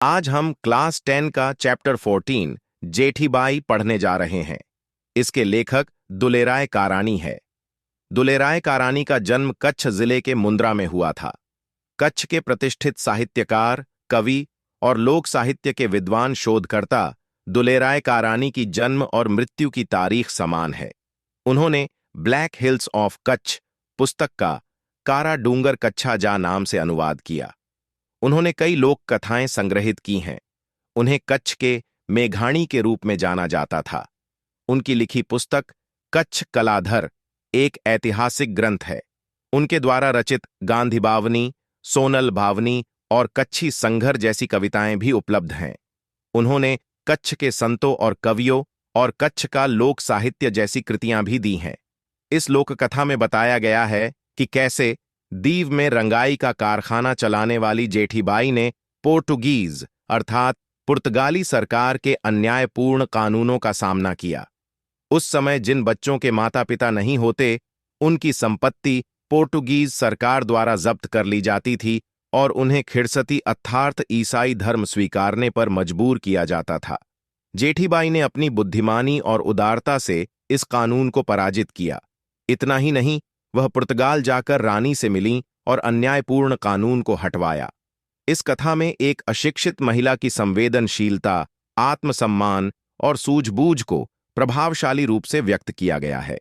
आज हम क्लास 10 का चैप्टर 14 जेठीबाई पढ़ने जा रहे हैं। इसके लेखक दुलेराय कारानी है। दुलेराय कारानी का जन्म कच्छ जिले के मुंद्रा में हुआ था। कच्छ के प्रतिष्ठित साहित्यकार, कवि और लोक साहित्य के विद्वान शोधकर्ता दुलेराय कारानी की जन्म और मृत्यु की तारीख समान है। उन्होंने ब्लैक हिल्स ऑफ कच्छ पुस्तक का कारा डूंगर कच्छा जा नाम से अनुवाद किया। उन्होंने कई लोक कथाएं संग्रहित की हैं। उन्हें कच्छ के मेघाणी के रूप में जाना जाता था। उनकी लिखी पुस्तक कच्छ कलाधर एक ऐतिहासिक ग्रंथ है। उनके द्वारा रचित गांधी बावनी, सोनल बावनी और कच्छी संघर जैसी कविताएं भी उपलब्ध हैं। उन्होंने कच्छ के संतों और कवियों और कच्छ का लोक साहित्य जैसी कृतियां भी दी हैं। इस लोककथा में बताया गया है कि कैसे दीव में रंगाई का कारखाना चलाने वाली जेठीबाई ने पोर्टुगीज अर्थात पुर्तगाली सरकार के अन्यायपूर्ण कानूनों का सामना किया। उस समय जिन बच्चों के माता पिता नहीं होते, उनकी संपत्ति पोर्टुगीज सरकार द्वारा जब्त कर ली जाती थी और उन्हें खिड़सती अर्थात ईसाई धर्म स्वीकारने पर मजबूर किया जाता था। जेठीबाई ने अपनी बुद्धिमानी और उदारता से इस कानून को पराजित किया। इतना ही नहीं, वह पुर्तगाल जाकर रानी से मिलीं और अन्यायपूर्ण कानून को हटवाया। इस कथा में एक अशिक्षित महिला की संवेदनशीलता, आत्मसम्मान और सूझबूझ को प्रभावशाली रूप से व्यक्त किया गया है।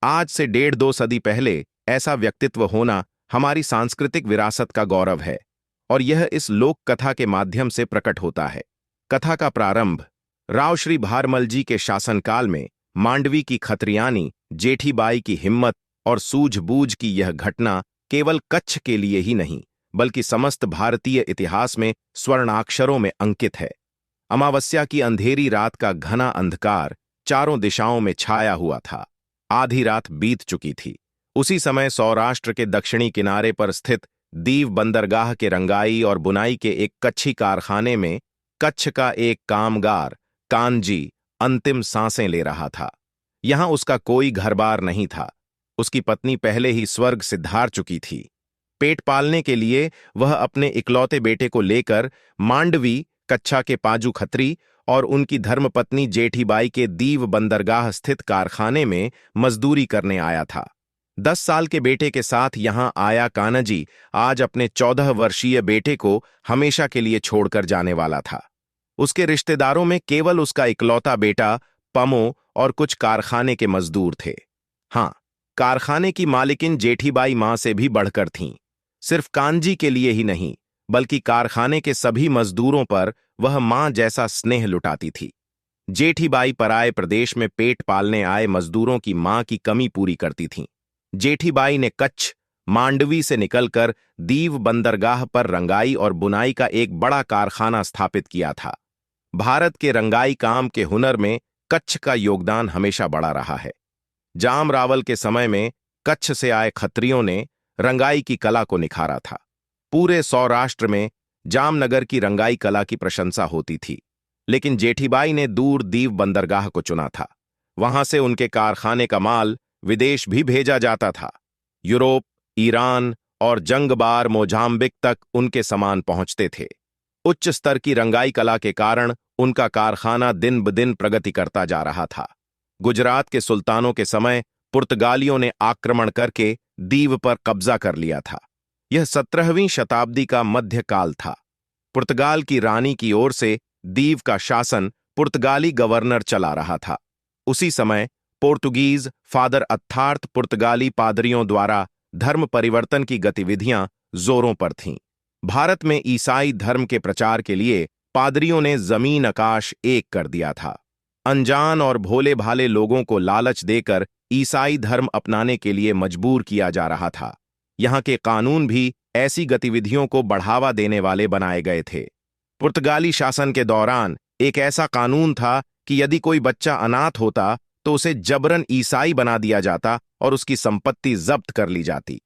आज से 1.5-2 सदी पहले ऐसा व्यक्तित्व होना हमारी सांस्कृतिक विरासत का गौरव है और यह इस लोक कथा के माध्यम से प्रकट होता है। कथा का प्रारंभ राव श्री भारमल जी के शासनकाल में मांडवी की खत्रियानी जेठीबाई की हिम्मत और सूझबूझ की यह घटना केवल कच्छ के लिए ही नहीं बल्कि समस्त भारतीय इतिहास में स्वर्णाक्षरों में अंकित है। अमावस्या की अंधेरी रात का घना अंधकार चारों दिशाओं में छाया हुआ था। आधी रात बीत चुकी थी। उसी समय सौराष्ट्र के दक्षिणी किनारे पर स्थित दीव बंदरगाह के रंगाई और बुनाई के एक कच्छी कारखाने में कच्छ का एक कामगार कानजी अंतिम सांसें ले रहा था। यहां उसका कोई घर-बार नहीं था। उसकी पत्नी पहले ही स्वर्ग सिधार चुकी थी। पेट पालने के लिए वह अपने इकलौते बेटे को लेकर मांडवी कच्छा के पाजू खत्री और उनकी धर्मपत्नी जेठीबाई के दीव बंदरगाह स्थित कारखाने में मजदूरी करने आया था। 10 साल के बेटे के साथ यहां आया कानाजी आज अपने 14 वर्षीय बेटे को हमेशा के लिए छोड़कर जाने वाला था। उसके रिश्तेदारों में केवल उसका इकलौता बेटा पमो और कुछ कारखाने के मजदूर थे। हां, कारखाने की मालिकिन जेठीबाई मां से भी बढ़कर थीं। सिर्फ कांजी के लिए ही नहीं बल्कि कारखाने के सभी मजदूरों पर वह मां जैसा स्नेह लुटाती थी। जेठीबाई पराये प्रदेश में पेट पालने आए मजदूरों की मां की कमी पूरी करती थीं। जेठीबाई ने कच्छ मांडवी से निकलकर दीव बंदरगाह पर रंगाई और बुनाई का एक बड़ा कारखाना स्थापित किया था। भारत के रंगाई काम के हुनर में कच्छ का योगदान हमेशा बड़ा रहा है। जाम रावल के समय में कच्छ से आए खत्रियों ने रंगाई की कला को निखारा था। पूरे सौराष्ट्र में जामनगर की रंगाई कला की प्रशंसा होती थी, लेकिन जेठीबाई ने दूर दीव बंदरगाह को चुना था। वहां से उनके कारखाने का माल विदेश भी भेजा जाता था। यूरोप, ईरान और जंगबार मोजाम्बिक तक उनके सामान पहुंचते थे। उच्च स्तर की रंगाई कला के कारण उनका कारखाना दिन ब दिन प्रगति करता जा रहा था। गुजरात के सुल्तानों के समय पुर्तगालियों ने आक्रमण करके दीव पर कब्जा कर लिया था। यह 17वीं शताब्दी का मध्यकाल था। पुर्तगाल की रानी की ओर से दीव का शासन पुर्तगाली गवर्नर चला रहा था। उसी समय पोर्तुगीज फादर अर्थात पुर्तगाली पादरियों द्वारा धर्म परिवर्तन की गतिविधियां जोरों पर थीं। भारत में ईसाई धर्म के प्रचार के लिए पादरियों ने जमीन आकाश एक कर दिया था। अनजान और भोले भाले लोगों को लालच देकर ईसाई धर्म अपनाने के लिए मजबूर किया जा रहा था। यहाँ के कानून भी ऐसी गतिविधियों को बढ़ावा देने वाले बनाए गए थे। पुर्तगाली शासन के दौरान एक ऐसा कानून था कि यदि कोई बच्चा अनाथ होता तो उसे जबरन ईसाई बना दिया जाता और उसकी संपत्ति जब्त कर ली जाती।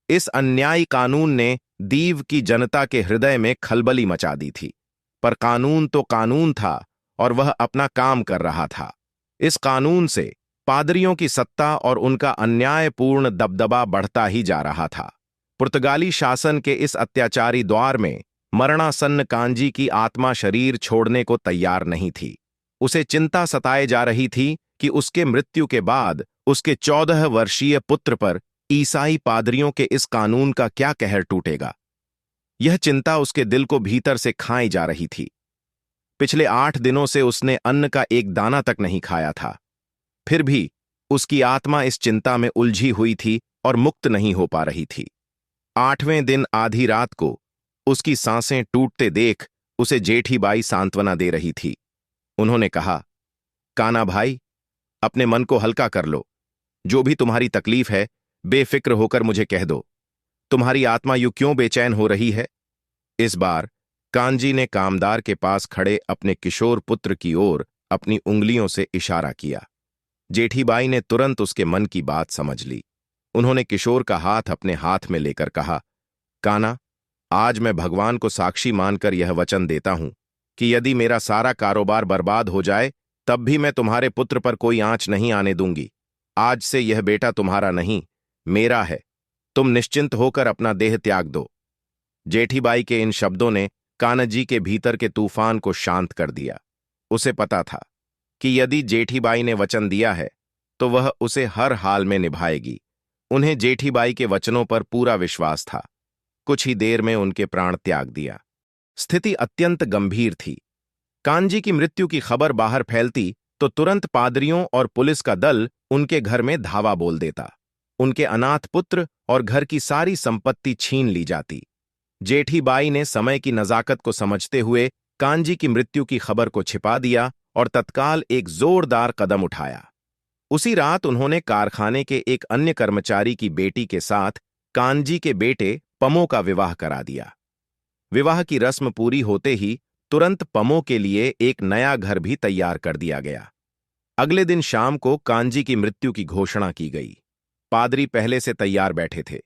इस अन्यायी कानून ने दीव की जनता के हृदय में खलबली मचा दी थी। पर कानून तो कानून था और वह अपना काम कर रहा था। इस कानून से पादरियों की सत्ता और उनका अन्यायपूर्ण दबदबा बढ़ता ही जा रहा था। पुर्तगाली शासन के इस अत्याचारी दौर में मरणासन्न कांजी की आत्मा शरीर छोड़ने को तैयार नहीं थी। उसे चिंता सताए जा रही थी कि उसके मृत्यु के बाद उसके 14 वर्षीय पुत्र पर ईसाई पादरियों के इस कानून का क्या कहर टूटेगा। यह चिंता उसके दिल को भीतर से खाई जा रही थी। पिछले 8 दिनों से उसने अन्न का एक दाना तक नहीं खाया था। फिर भी उसकी आत्मा इस चिंता में उलझी हुई थी और मुक्त नहीं हो पा रही थी। 8वें दिन आधी रात को उसकी सांसें टूटते देख उसे जेठी बाई सांत्वना दे रही थी। उन्होंने कहा, काना भाई, अपने मन को हल्का कर लो। जो भी तुम्हारी तकलीफ है, बेफिक्र होकर मुझे कह दो। तुम्हारी आत्मा यूं क्यों बेचैन हो रही है? इस बार कांजी ने कामदार के पास खड़े अपने किशोर पुत्र की ओर अपनी उंगलियों से इशारा किया। जेठीबाई ने तुरंत उसके मन की बात समझ ली। उन्होंने किशोर का हाथ अपने हाथ में लेकर कहा, काना, आज मैं भगवान को साक्षी मानकर यह वचन देता हूं कि यदि मेरा सारा कारोबार बर्बाद हो जाए तब भी मैं तुम्हारे पुत्र पर कोई आंच नहीं आने दूंगी। आज से यह बेटा तुम्हारा नहीं, मेरा है। तुम निश्चिंत होकर अपना देह त्याग दो। जेठीबाई के इन शब्दों ने कान्हजी के भीतर के तूफान को शांत कर दिया। उसे पता था कि यदि जेठीबाई ने वचन दिया है तो वह उसे हर हाल में निभाएगी। उन्हें जेठीबाई के वचनों पर पूरा विश्वास था। कुछ ही देर में उनके प्राण त्याग दिया। स्थिति अत्यंत गंभीर थी। कांजी की मृत्यु की खबर बाहर फैलती तो तुरंत पादरियों और पुलिस का दल उनके घर में धावा बोल देता। उनके अनाथ पुत्र और घर की सारी संपत्ति छीन ली जाती। जेठीबाई ने समय की नजाकत को समझते हुए कांजी की मृत्यु की खबर को छिपा दिया और तत्काल एक जोरदार कदम उठाया। उसी रात उन्होंने कारखाने के एक अन्य कर्मचारी की बेटी के साथ कांजी के बेटे पमो का विवाह करा दिया। विवाह की रस्म पूरी होते ही तुरंत पमो के लिए एक नया घर भी तैयार कर दिया गया। अगले दिन शाम को कांजी की मृत्यु की घोषणा की गई। पादरी पहले से तैयार बैठे थे।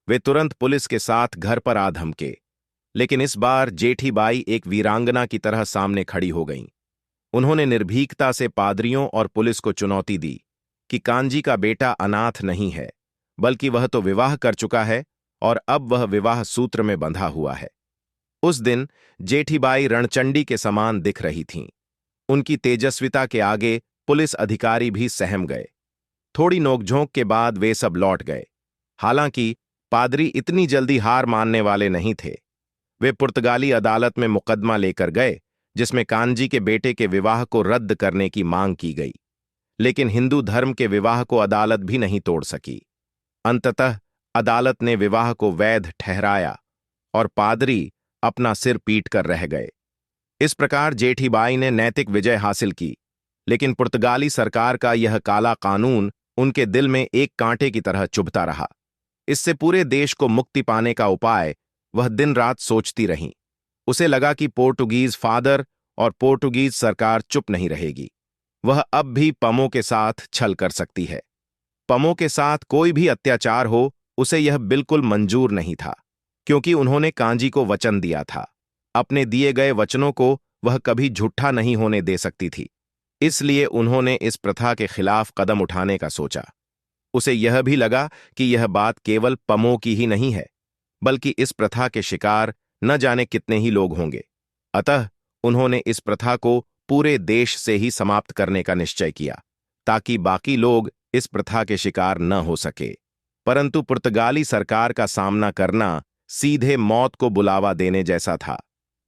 वे तुरंत पुलिस के साथ घर पर आ धमके, लेकिन इस बार जेठीबाई एक वीरांगना की तरह सामने खड़ी हो गईं। उन्होंने निर्भीकता से पादरियों और पुलिस को चुनौती दी कि कांजी का बेटा अनाथ नहीं है, बल्कि वह तो विवाह कर चुका है और अब वह विवाह सूत्र में बंधा हुआ है। उस दिन जेठीबाई रणचंडी के समान दिख रही थीं। उनकी तेजस्विता के आगे पुलिस अधिकारी भी सहम गए। थोड़ी नोकझोंक के बाद वे सब लौट गए। हालांकि पादरी इतनी जल्दी हार मानने वाले नहीं थे। वे पुर्तगाली अदालत में मुकदमा लेकर गए, जिसमें कांजी के बेटे के विवाह को रद्द करने की मांग की गई। लेकिन हिंदू धर्म के विवाह को अदालत भी नहीं तोड़ सकी। अंततः अदालत ने विवाह को वैध ठहराया और पादरी अपना सिर पीट कर रह गए। इस प्रकार जेठीबाई ने नैतिक विजय हासिल की, लेकिन पुर्तगाली सरकार का यह काला कानून उनके दिल में एक कांटे की तरह चुभता रहा। इससे पूरे देश को मुक्ति पाने का उपाय वह दिन रात सोचती रहीं। उसे लगा कि पोर्टुगीज फादर और पोर्टुगीज सरकार चुप नहीं रहेगी। वह अब भी पमो के साथ छल कर सकती है। पमो के साथ कोई भी अत्याचार हो, उसे यह बिल्कुल मंजूर नहीं था, क्योंकि उन्होंने कांजी को वचन दिया था। अपने दिए गए वचनों को वह कभी झूठा नहीं होने दे सकती थी। इसलिए उन्होंने इस प्रथा के खिलाफ कदम उठाने का सोचा। उसे यह भी लगा कि यह बात केवल पमो की ही नहीं है, बल्कि इस प्रथा के शिकार न जाने कितने ही लोग होंगे। अतः उन्होंने इस प्रथा को पूरे देश से ही समाप्त करने का निश्चय किया, ताकि बाकी लोग इस प्रथा के शिकार न हो सके। परंतु पुर्तगाली सरकार का सामना करना सीधे मौत को बुलावा देने जैसा था।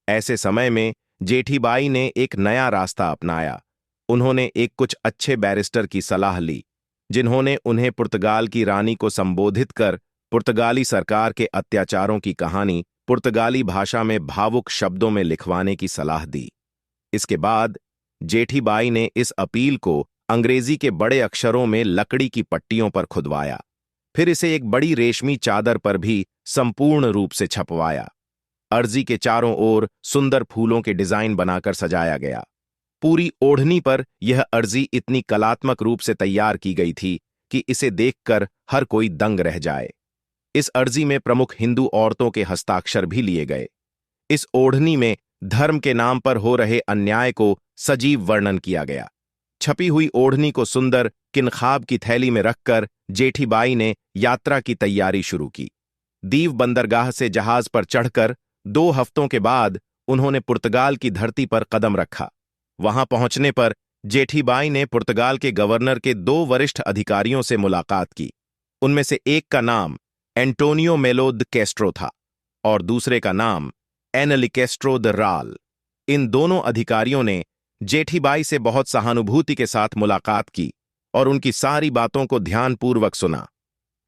ऐसे समय में जेठीबाई ने एक नया रास्ता अपनाया। उन्होंने एक कुछ अच्छे बैरिस्टर की सलाह ली, जिन्होंने उन्हें पुर्तगाल की रानी को संबोधित कर पुर्तगाली सरकार के अत्याचारों की कहानी पुर्तगाली भाषा में भावुक शब्दों में लिखवाने की सलाह दी। इसके बाद जेठीबाई ने इस अपील को अंग्रेजी के बड़े अक्षरों में लकड़ी की पट्टियों पर खुदवाया। फिर इसे एक बड़ी रेशमी चादर पर भी संपूर्ण रूप से छपवाया। अर्जी के चारों ओर सुंदर फूलों के डिजाइन बनाकर सजाया गया। पूरी ओढ़नी पर यह अर्जी इतनी कलात्मक रूप से तैयार की गई थी कि इसे देखकर हर कोई दंग रह जाए। इस अर्जी में प्रमुख हिंदू औरतों के हस्ताक्षर भी लिए गए। इस ओढ़नी में धर्म के नाम पर हो रहे अन्याय को सजीव वर्णन किया गया। छपी हुई ओढ़नी को सुंदर किनखाब की थैली में रखकर जेठीबाई ने यात्रा की तैयारी शुरू की। दीव बंदरगाह से जहाज पर चढ़कर 2 हफ्तों के बाद उन्होंने पुर्तगाल की धरती पर कदम रखा। वहां पहुंचने पर जेठीबाई ने पुर्तगाल के गवर्नर के 2 वरिष्ठ अधिकारियों से मुलाकात की। उनमें से एक का नाम एंटोनियो मेलो द कैस्ट्रो था और दूसरे का नाम एनली कैस्ट्रो द राल। इन दोनों अधिकारियों ने जेठीबाई से बहुत सहानुभूति के साथ मुलाकात की और उनकी सारी बातों को ध्यानपूर्वक सुना।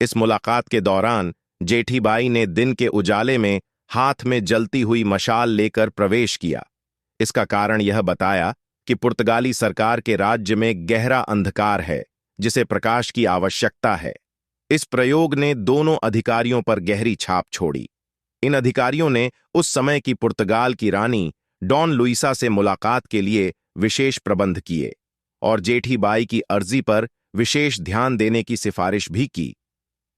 इस मुलाकात के दौरान जेठीबाई ने दिन के उजाले में हाथ में जलती हुई मशाल लेकर प्रवेश किया। इसका कारण यह बताया कि पुर्तगाली सरकार के राज्य में गहरा अंधकार है, जिसे प्रकाश की आवश्यकता है। इस प्रयोग ने दोनों अधिकारियों पर गहरी छाप छोड़ी। इन अधिकारियों ने उस समय की पुर्तगाल की रानी डॉन लुइसा से मुलाकात के लिए विशेष प्रबंध किए और जेठीबाई की अर्जी पर विशेष ध्यान देने की सिफारिश भी की।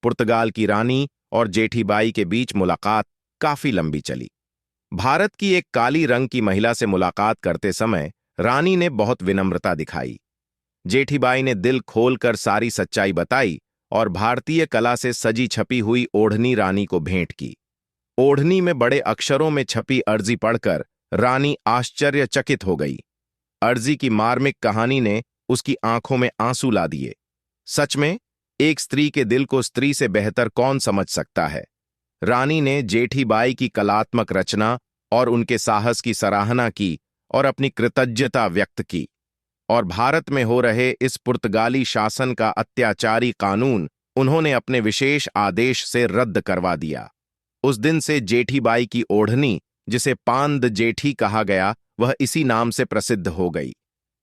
पुर्तगाल की रानी और जेठीबाई के बीच मुलाकात काफी लंबी चली। भारत की एक काली रंग की महिला से मुलाकात करते समय रानी ने बहुत विनम्रता दिखाई। जेठीबाई ने दिल खोलकर सारी सच्चाई बताई और भारतीय कला से सजी छपी हुई ओढ़नी रानी को भेंट की। ओढ़नी में बड़े अक्षरों में छपी अर्जी पढ़कर रानी आश्चर्यचकित हो गई। अर्जी की मार्मिक कहानी ने उसकी आंखों में आंसू ला दिए। सच में, एक स्त्री के दिल को स्त्री से बेहतर कौन समझ सकता है। रानी ने जेठीबाई की कलात्मक रचना और उनके साहस की सराहना की और अपनी कृतज्ञता व्यक्त की, और भारत में हो रहे इस पुर्तगाली शासन का अत्याचारी कानून उन्होंने अपने विशेष आदेश से रद्द करवा दिया। उस दिन से जेठीबाई की ओढ़नी, जिसे पांद जेठी कहा गया, वह इसी नाम से प्रसिद्ध हो गई।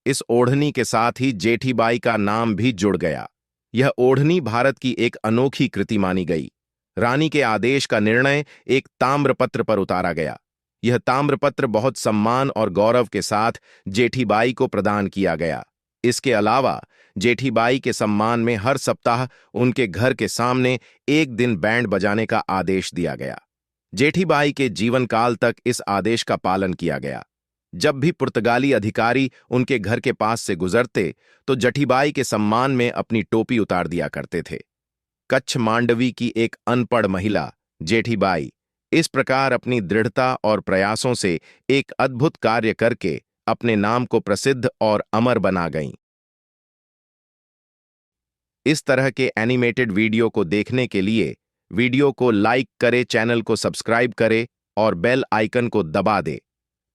इस ओढ़नी के साथ ही जेठीबाई का नाम भी जुड़ गया। यह ओढ़नी भारत की एक अनोखी कृति मानी गई। रानी के आदेश का निर्णय एक ताम्रपत्र पर उतारा गया। यह ताम्रपत्र बहुत सम्मान और गौरव के साथ जेठीबाई को प्रदान किया गया। इसके अलावा जेठीबाई के सम्मान में हर सप्ताह उनके घर के सामने एक दिन बैंड बजाने का आदेश दिया गया। जेठीबाई के जीवन काल तक इस आदेश का पालन किया गया। जब भी पुर्तगाली अधिकारी उनके घर के पास से गुजरते तो जेठीबाई के सम्मान में अपनी टोपी उतार दिया करते थे। कच्छ मांडवी की एक अनपढ़ महिला जेठीबाई इस प्रकार अपनी दृढ़ता और प्रयासों से एक अद्भुत कार्य करके अपने नाम को प्रसिद्ध और अमर बना गईं। इस तरह के एनिमेटेड वीडियो को देखने के लिए वीडियो को लाइक करें, चैनल को सब्सक्राइब करें और बेल आइकन को दबा दें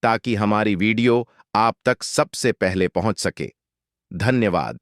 ताकि हमारी वीडियो आप तक सबसे पहले पहुंच सके। धन्यवाद।